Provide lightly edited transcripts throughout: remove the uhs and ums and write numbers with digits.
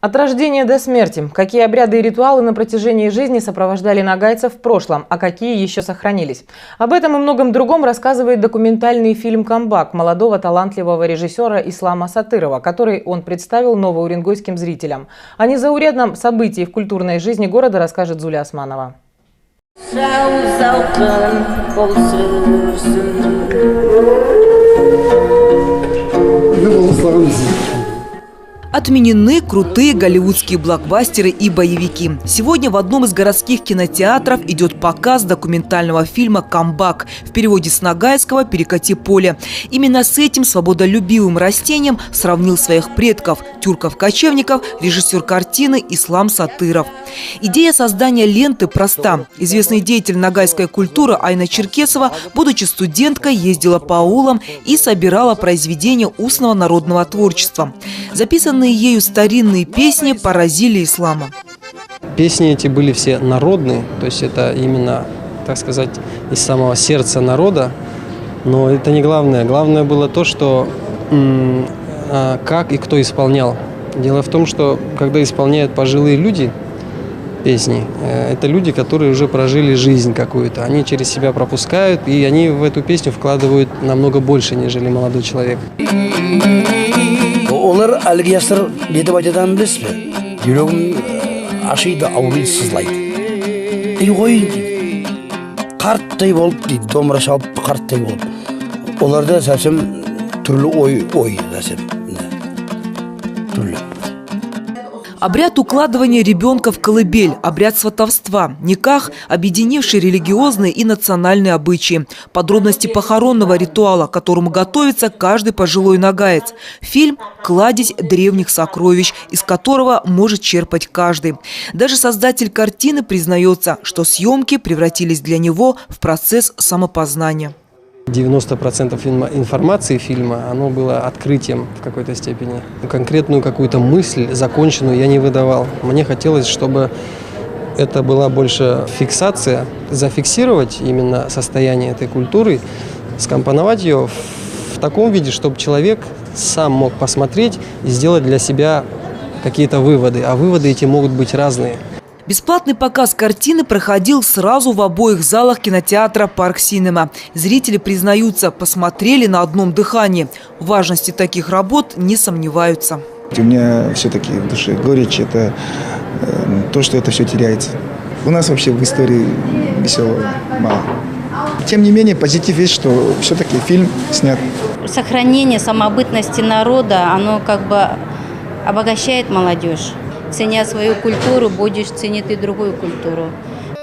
От рождения до смерти. Какие обряды и ритуалы на протяжении жизни сопровождали нагайцев в прошлом, а какие еще сохранились? Об этом и многом другом рассказывает документальный фильм «Камбак» молодого талантливого режиссера Ислама Сатырова, который он представил новоуренгойским зрителям. О незаурядном событии в культурной жизни города расскажет Зуля Османова. Отменены крутые голливудские блокбастеры и боевики. Сегодня в одном из городских кинотеатров идет показ документального фильма «Камбак». В переводе с нагайского «Перекати поле». Именно с этим свободолюбивым растением сравнил своих предков, тюрков-кочевников, режиссер картины Ислам Сатыров. Идея создания ленты проста. Известный деятель нагайской культуры Айна Черкесова, будучи студенткой, ездила по аулам и собирала произведения устного народного творчества. Записанные ею старинные песни поразили ислама. Песни эти были все народные, то есть это именно, так сказать, из самого сердца народа. Но это не главное. Главное было то, что как и кто исполнял. Дело в том, что когда исполняют пожилые люди песни, это люди, которые уже прожили жизнь какую-то. Они через себя пропускают, и они в эту песню вкладывают намного больше, нежели молодой человек. Олар әлгі ястыр беті байтадан білесіз бе? Жүрегім ашиды, ауырайды, сызлайды. Қойын дейді. Қарттай болып дейді, домыра шалып қарттай болып. Оларда сәсім түрлі ой сәсім. Түрлі. Обряд укладывания ребенка в колыбель, обряд сватовства, никах, объединивший религиозные и национальные обычаи. Подробности похоронного ритуала, к которому готовится каждый пожилой нагаец. Фильм – кладезь древних сокровищ, из которого может черпать каждый. Даже создатель картины признается, что съемки превратились для него в процесс самопознания. 90% информации фильма, оно было открытием в какой-то степени. Конкретную какую-то мысль, законченную, я не выдавал. Мне хотелось, чтобы это была больше фиксация, зафиксировать именно состояние этой культуры, скомпоновать ее в таком виде, чтобы человек сам мог посмотреть и сделать для себя какие-то выводы. А выводы эти могут быть разные. Бесплатный показ картины проходил сразу в обоих залах кинотеатра «Парк Синема». Зрители признаются, посмотрели на одном дыхании. В важности таких работ не сомневаются. У меня все-таки в душе горечь – это то, что это все теряется. У нас вообще в истории веселого мало. Тем не менее, позитив есть, что все-таки фильм снят. Сохранение самобытности народа, оно как бы обогащает молодежь. Ценя свою культуру, будешь ценить и другую культуру.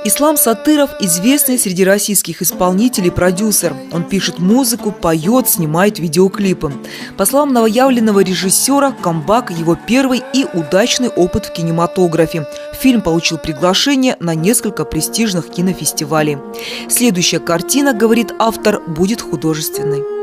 Ислам Сатыров – известный среди российских исполнителей продюсер. Он пишет музыку, поет, снимает видеоклипы. По словам новоявленного режиссера, «Камбак» – его первый и удачный опыт в кинематографе. Фильм получил приглашение на несколько престижных кинофестивалей. Следующая картина, говорит автор, будет художественной.